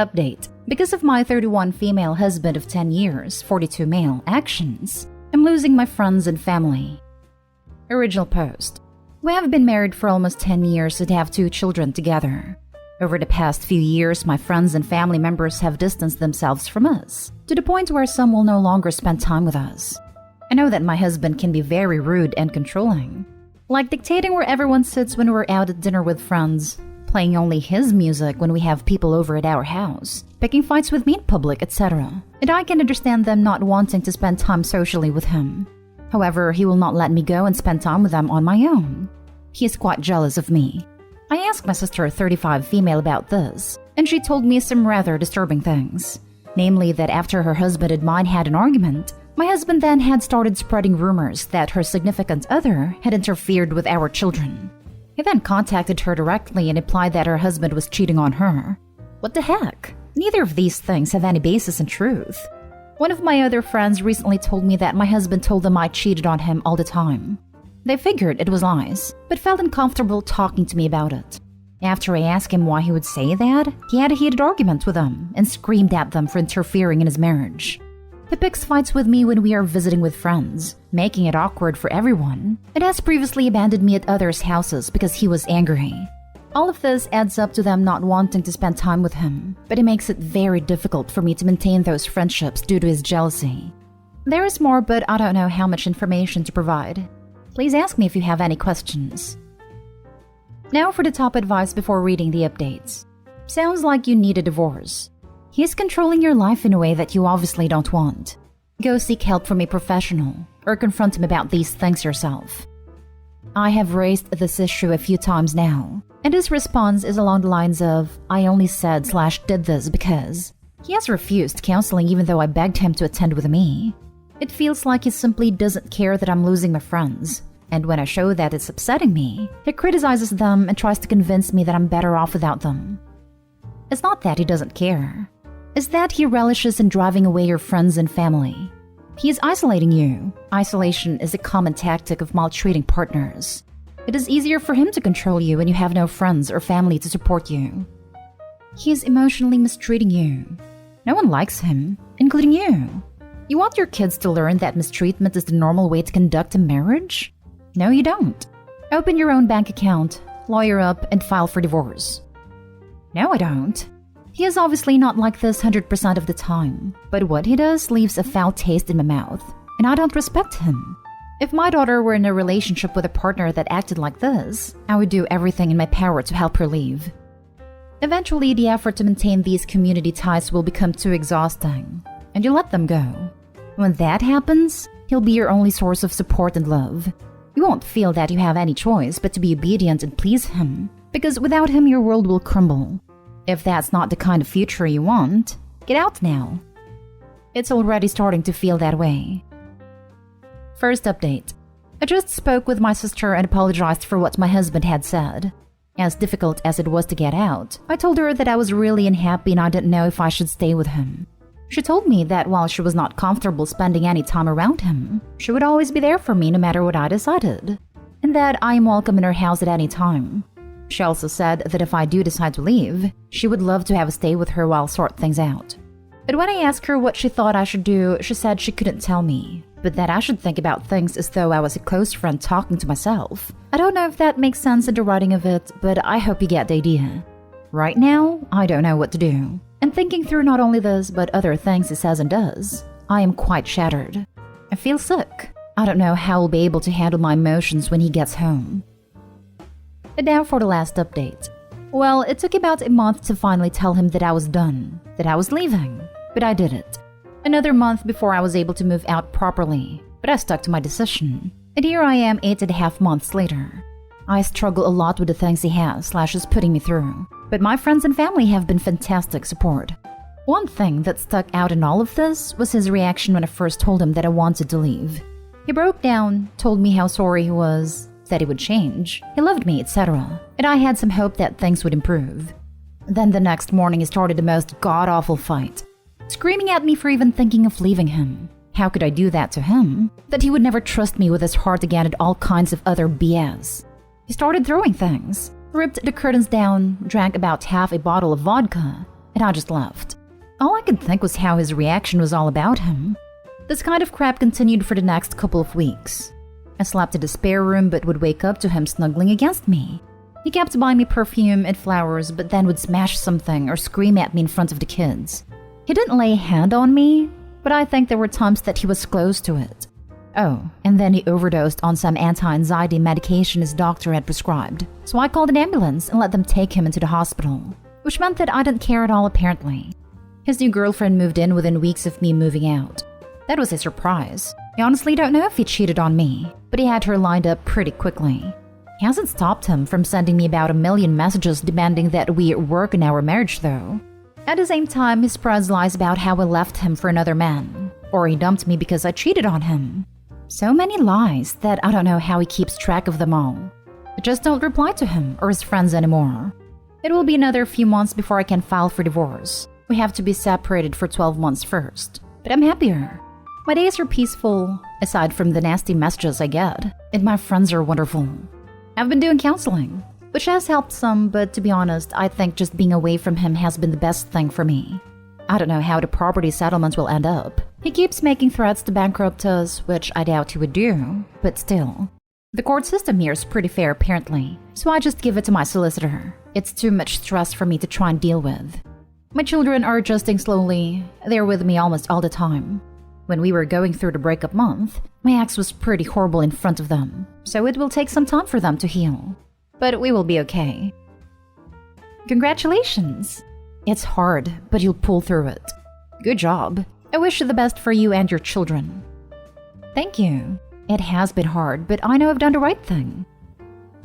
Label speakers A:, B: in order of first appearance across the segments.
A: Update. Because of my 31 female husband of 10 years, 42 male actions, I'm losing my friends and family. Original post. We have been married for almost 10 years and have 2 children together. Over the past few years, my friends and family members have distanced themselves from us, to the point where some will no longer spend time with us. I know that my husband can be very rude and controlling, like dictating where everyone sits when we're out at dinner with friends, playing only his music when we have people over at our house, picking fights with me in public, etc. And I can understand them not wanting to spend time socially with him. However, he will not let me go and spend time with them on my own. He is quite jealous of me. I asked my sister, 35 female, about this, and she told me some rather disturbing things. Namely that after her husband and mine had an argument, my husband then had started spreading rumors that her significant other had interfered with our children. He then contacted her directly and implied that her husband was cheating on her. What the heck? Neither of these things have any basis in truth. One of my other friends recently told me that my husband told them I cheated on him all the time. They figured it was lies, but felt uncomfortable talking to me about it. After I asked him why he would say that, he had a heated argument with them and screamed at them for interfering in his marriage. He picks fights with me when we are visiting with friends, making it awkward for everyone, and has previously abandoned me at others' houses because he was angry. All of this adds up to them not wanting to spend time with him, but it makes it very difficult for me to maintain those friendships due to his jealousy. There is more, but I don't know how much information to provide. Please ask me if you have any questions. Now for the top advice before reading the updates. Sounds like you need a divorce. He is controlling your life in a way that you obviously don't want. Go seek help from a professional, or confront him about these things yourself. I have raised this issue a few times now, and his response is along the lines of, I only said/did this because. He has refused counseling even though I begged him to attend with me. It feels like he simply doesn't care that I'm losing my friends, and when I show that it's upsetting me, he criticizes them and tries to convince me that I'm better off without them. It's not that he doesn't care. It's that he relishes in driving away your friends and family. He is isolating you. Isolation is a common tactic of maltreating partners. It is easier for him to control you when you have no friends or family to support you. He is emotionally mistreating you. No one likes him, including you. You want your kids to learn that mistreatment is the normal way to conduct a marriage? No, you don't. Open your own bank account, lawyer up, and file for divorce. No, I don't. He is obviously not like this 100% of the time, but what he does leaves a foul taste in my mouth, and I don't respect him. If my daughter were in a relationship with a partner that acted like this, I would do everything in my power to help her leave. Eventually, the effort to maintain these community ties will become too exhausting, and you let them go. When that happens, he'll be your only source of support and love. You won't feel that you have any choice but to be obedient and please him, because without him your world will crumble. If that's not the kind of future you want, get out now. It's already starting to feel that way. First update. I just spoke with my sister and apologized for what my husband had said. As difficult as it was to get out, I told her that I was really unhappy and I didn't know if I should stay with him. She told me that while she was not comfortable spending any time around him, she would always be there for me no matter what I decided, and that I am welcome in her house at any time. She also said that if I do decide to leave, she would love to have a stay with her while sort things out. But when I asked her what she thought I should do, she said she couldn't tell me, but that I should think about things as though I was a close friend talking to myself. I don't know if that makes sense in the writing of it, but I hope you get the idea. Right now, I don't know what to do. And thinking through not only this, but other things he says and does, I am quite shattered. I feel sick. I don't know how I'll be able to handle my emotions when he gets home. And now for the last update. Well, it took about a month to finally tell him that I was done, that I was leaving, but I did it. Another month before I was able to move out properly, but I stuck to my decision. And here I am 8.5 months later. I struggle a lot with the things he has/is putting me through, but my friends and family have been fantastic support. One thing that stuck out in all of this was his reaction when I first told him that I wanted to leave. He broke down, told me how sorry he was, that he would change, he loved me, etc. And I had some hope that things would improve. Then the next morning he started the most god-awful fight, screaming at me for even thinking of leaving him. How could I do that to him? That he would never trust me with his heart again and all kinds of other BS. He started throwing things, ripped the curtains down, drank about half a bottle of vodka, and and I just left. All I could think was how his reaction was all about him. This kind of crap continued for the next couple of weeks. I slept in the spare room but would wake up to him snuggling against me. He kept buying me perfume and flowers but then would smash something or scream at me in front of the kids. He didn't lay a hand on me, but I think there were times that he was close to it. Oh, and then he overdosed on some anti-anxiety medication his doctor had prescribed. So I called an ambulance and let them take him into the hospital, which meant that I didn't care at all apparently. His new girlfriend moved in within weeks of me moving out. That was a surprise. I honestly don't know if he cheated on me, but he had her lined up pretty quickly. It hasn't stopped him from sending me about 1 million messages demanding that we work in our marriage though. At the same time, he spreads lies about how I left him for another man, or he dumped me because I cheated on him. So many lies that I don't know how he keeps track of them all. I just don't reply to him or his friends anymore. It will be another few months before I can file for divorce. We have to be separated for 12 months first, but I'm happier. My days are peaceful, aside from the nasty messages I get, and my friends are wonderful. I've been doing counseling, which has helped some, but to be honest, I think just being away from him has been the best thing for me. I don't know how the property settlement will end up. He keeps making threats to bankrupt us, which I doubt he would do, but still. The court system here is pretty fair apparently, so I just give it to my solicitor. It's too much stress for me to try and deal with. My children are adjusting slowly. They're with me almost all the time. When we were going through the breakup month, my ex was pretty horrible in front of them, so it will take some time for them to heal. But we will be okay. Congratulations! It's hard, but you'll pull through it. Good job. I wish you the best for you and your children. Thank you. It has been hard, but I know I've done the right thing.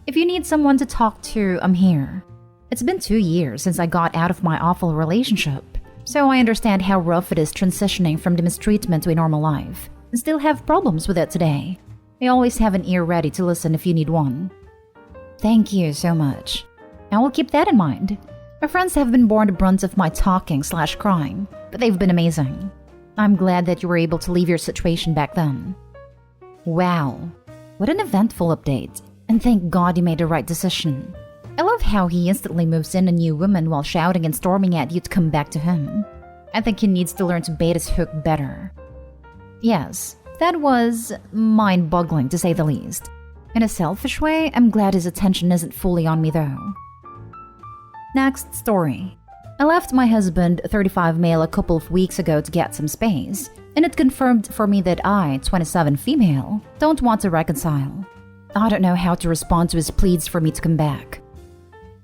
A: If you need someone to talk to, I'm here. It's been 2 years since I got out of my awful relationship, so I understand how rough it is transitioning from the mistreatment to a normal life, and still have problems with it today. I always have an ear ready to listen if you need one. Thank you so much. I will keep that in mind. My friends have been borne the brunt of my talking/crying, but they've been amazing. I'm glad that you were able to leave your situation back then. Wow, what an eventful update, and thank God you made the right decision. I love how he instantly moves in a new woman while shouting and storming at you to come back to him. I think he needs to learn to bait his hook better. Yes, that was mind-boggling to say the least. In a selfish way, I'm glad his attention isn't fully on me though. Next story. I left my husband, 35 male, a couple of weeks ago to get some space, and it confirmed for me that I, 27 female, don't want to reconcile. I don't know how to respond to his pleas for me to come back.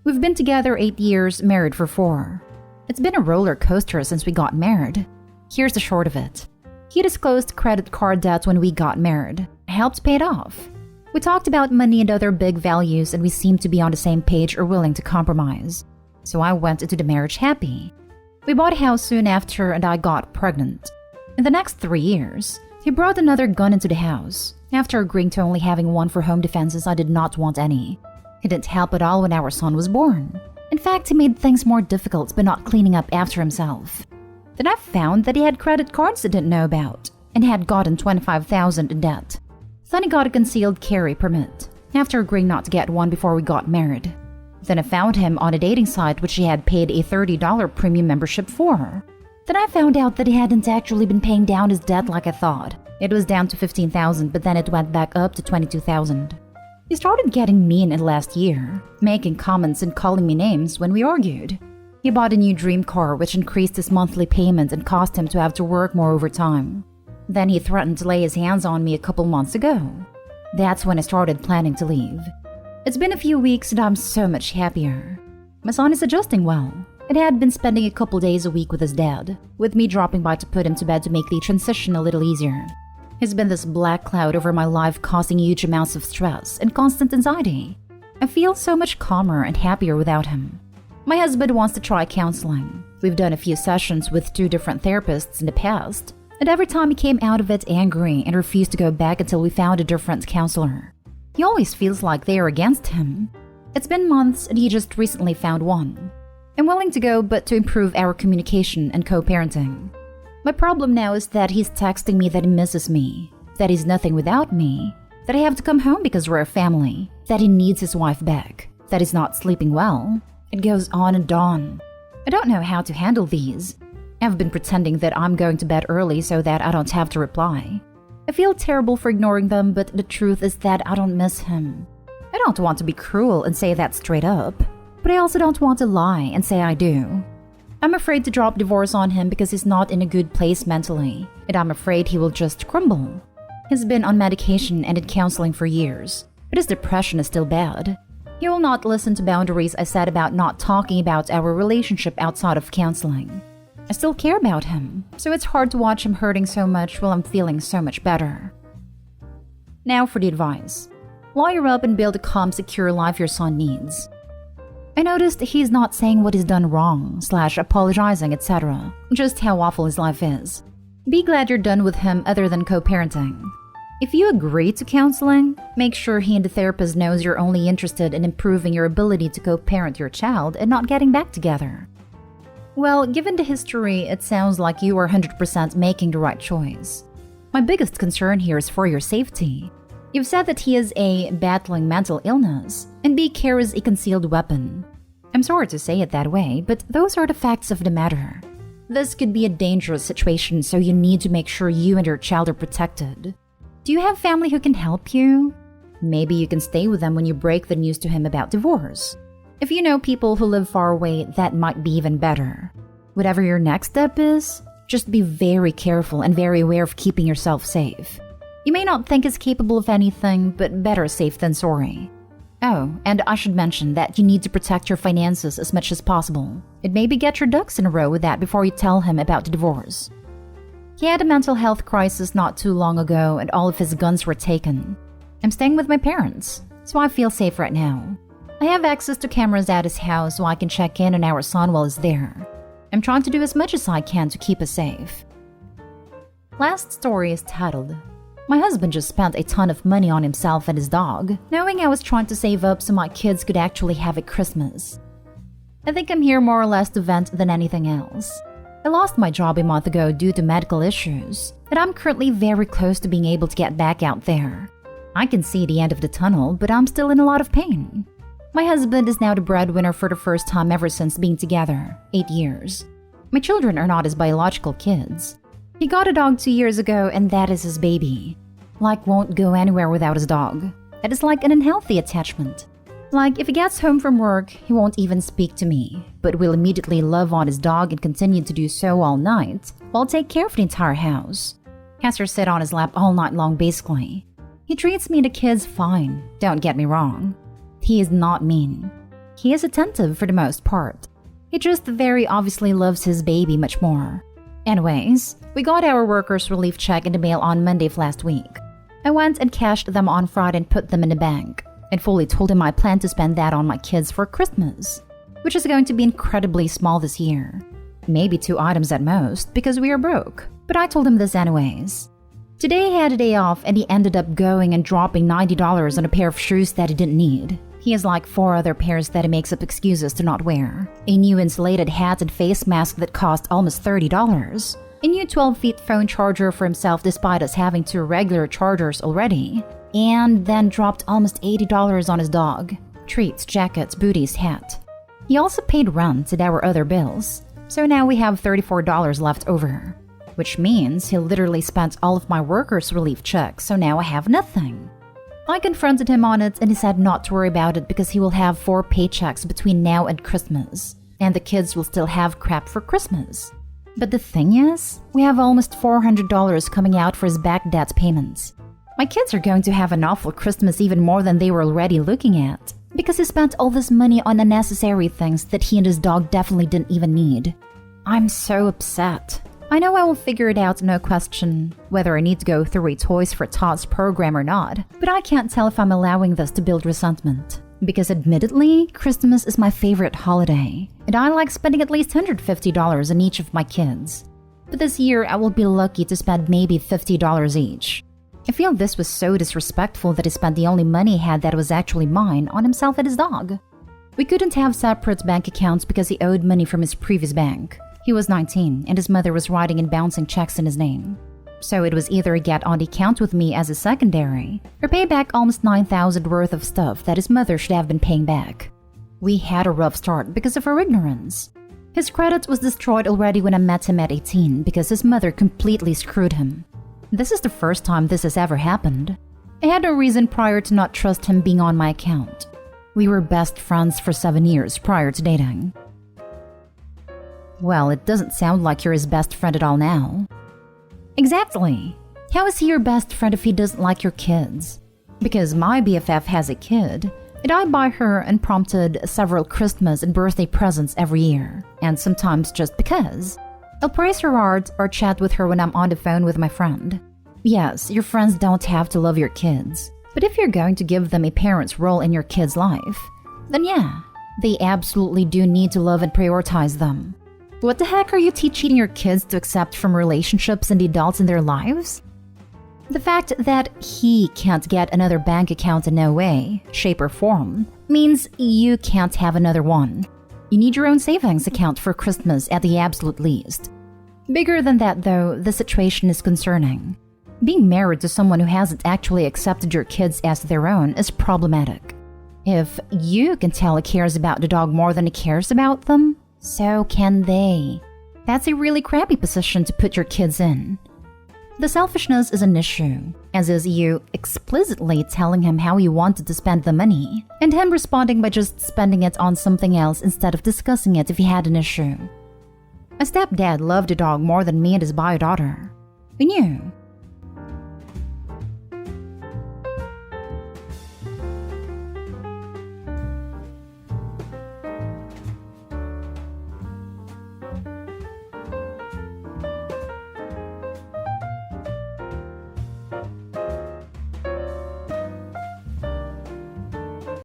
A: We've been together 8 years, married for 4. It's been a roller coaster since we got married. Here's the short of it. He disclosed credit card debt when we got married. I helped pay it off. We talked about money and other big values, and we seemed to be on the same page or willing to compromise. So I went into the marriage happy. We bought a house soon after and I got pregnant. In the next 3 years, he brought another gun into the house. After agreeing to only having one for home defenses, I did not want any. He didn't help at all when our son was born. In fact, he made things more difficult by not cleaning up after himself. Then I found that he had credit cards I didn't know about and had gotten $25,000 in debt. Then he got a concealed carry permit, after agreeing not to get one before we got married. Then I found him on a dating site which he had paid a $30 premium membership for. Then I found out that he hadn't actually been paying down his debt like I thought. It was down to $15,000, but then it went back up to $22,000. He started getting mean in last year, making comments and calling me names when we argued. He bought a new dream car which increased his monthly payment and caused him to have to work more overtime. Then he threatened to lay his hands on me a couple months ago. That's when I started planning to leave. It's been a few weeks and I'm so much happier. My son is adjusting well and had been spending a couple days a week with his dad, with me dropping by to put him to bed to make the transition a little easier. He's been this black cloud over my life, causing huge amounts of stress and constant anxiety. I feel so much calmer and happier without him. My husband wants to try counseling. We've done a few sessions with 2 different therapists in the past, and every time he came out of it angry and refused to go back until we found a different counselor. He always feels like they are against him. It's been months and he just recently found one. I'm willing to go, but to improve our communication and co-parenting. My problem now is that he's texting me that he misses me, that he's nothing without me, that I have to come home because we're a family, that he needs his wife back, that he's not sleeping well. It goes on and on. I I don't know how to handle these. I've been pretending that I'm going to bed early so that I don't have to reply. I feel terrible for ignoring them, but the truth is that I don't miss him. I don't want to be cruel and say that straight up, but I also don't want to lie and say I do. I'm afraid to drop divorce on him because he's not in a good place mentally, and I'm afraid he will just crumble. He's been on medication and in counseling for years, but his depression is still bad. He will not listen to boundaries I said about not talking about our relationship outside of counseling. I still care about him, so it's hard to watch him hurting so much while I'm feeling so much better. Now for the advice. Lawyer up and build a calm, secure life your son needs. I noticed he's not saying what he's done wrong, /apologizing, etc. Just how awful his life is. Be glad you're done with him other than co-parenting. If you agree to counseling, make sure he and the therapist knows you're only interested in improving your ability to co-parent your child and not getting back together. Well, given the history, it sounds like you are 100% making the right choice. My biggest concern here is for your safety. You've said that he is battling mental illness, and B carries a concealed weapon. I'm sorry to say it that way, but those are the facts of the matter. This could be a dangerous situation, so you need to make sure you and your child are protected. Do you have family who can help you? Maybe you can stay with them when you break the news to him about divorce. If you know people who live far away, that might be even better. Whatever your next step is, just be very careful and very aware of keeping yourself safe. You may not think he's capable of anything, but better safe than sorry. Oh, and I should mention that you need to protect your finances as much as possible. And maybe get your ducks in a row with that before you tell him about the divorce. He had a mental health crisis not too long ago and all of his guns were taken. I'm staying with my parents, so I feel safe right now. I have access to cameras at his house so I can check in on our son while he's there. I'm trying to do as much as I can to keep us safe. Last story is titled, My husband just spent a ton of money on himself and his dog, knowing I was trying to save up so my kids could actually have a Christmas. I think I'm here more or less to vent than anything else. I lost my job a month ago due to medical issues, and I'm currently very close to being able to get back out there. I can see the end of the tunnel, but I'm still in a lot of pain. My husband is now the breadwinner for the first time ever since being together, 8 years. My children are not his biological kids. He got a dog 2 years ago and that is his baby. Like won't go anywhere without his dog. That is like an unhealthy attachment. Like if he gets home from work, he won't even speak to me, but will immediately love on his dog and continue to do so all night, while take care of the entire house. Has her sit on his lap all night long basically. He treats me and the kids fine, don't get me wrong. He is not mean. He is attentive for the most part. He just very obviously loves his baby much more. Anyways, we got our workers' relief check in the mail on Monday of last week. I went and cashed them on Friday and put them in the bank, and fully told him I plan to spend that on my kids for Christmas, which is going to be incredibly small this year. Maybe 2 items at most, because we are broke, but I told him this anyways. Today he had a day off and he ended up going and dropping $90 on a pair of shoes that he didn't need. He has like 4 other pairs that he makes up excuses to not wear. A new insulated hat and face mask that cost almost $30. A new 12-feet phone charger for himself despite us having 2 regular chargers already. And then dropped almost $80 on his dog. Treats, jackets, booties, hat. He also paid rent and our other bills. So now we have $34 left over. Which means he literally spent all of my workers' relief checks, so now I have nothing. I confronted him on it and he said not to worry about it because he will have 4 paychecks between now and Christmas, and the kids will still have crap for Christmas. But the thing is, we have almost $400 coming out for his back debt payments. My kids are going to have an awful Christmas even more than they were already looking at, because he spent all this money on unnecessary things that he and his dog definitely didn't even need. I'm so upset. I know I will figure it out, no question, whether I need to go through a Toys for Tots program or not, but I can't tell if I'm allowing this to build resentment. Because admittedly, Christmas is my favorite holiday, and I like spending at least $150 on each of my kids. But this year, I will be lucky to spend maybe $50 each. I feel this was so disrespectful that he spent the only money he had that was actually mine on himself and his dog. We couldn't have separate bank accounts because he owed money from his previous bank. He was 19 and his mother was writing and bouncing checks in his name. So it was either get on the account with me as a secondary or pay back almost $9,000 worth of stuff that his mother should have been paying back. We had a rough start because of our ignorance. His credit was destroyed already when I met him at 18 because his mother completely screwed him. This is the first time this has ever happened. I had no reason prior to not trust him being on my account. We were best friends for 7 years prior to dating. Well, it doesn't sound like you're his best friend at all now. Exactly. How is he your best friend if he doesn't like your kids? Because my BFF has a kid, and I buy her unprompted several Christmas and birthday presents every year, and sometimes just because. I'll praise her art or chat with her when I'm on the phone with my friend. Yes, your friends don't have to love your kids, but if you're going to give them a parent's role in your kid's life, then yeah, they absolutely do need to love and prioritize them. What the heck are you teaching your kids to accept from relationships and the adults in their lives? The fact that he can't get another bank account in no way, shape, or form means you can't have another one. You need your own savings account for Christmas at the absolute least. Bigger than that, though, the situation is concerning. Being married to someone who hasn't actually accepted your kids as their own is problematic. If you can tell he cares about the dog more than he cares about them, so can they. That's a really crappy position to put your kids in. The selfishness is an issue, as is you explicitly telling him how you wanted to spend the money, and him responding by just spending it on something else instead of discussing it if he had an issue. A stepdad loved the dog more than me and his bio daughter. We knew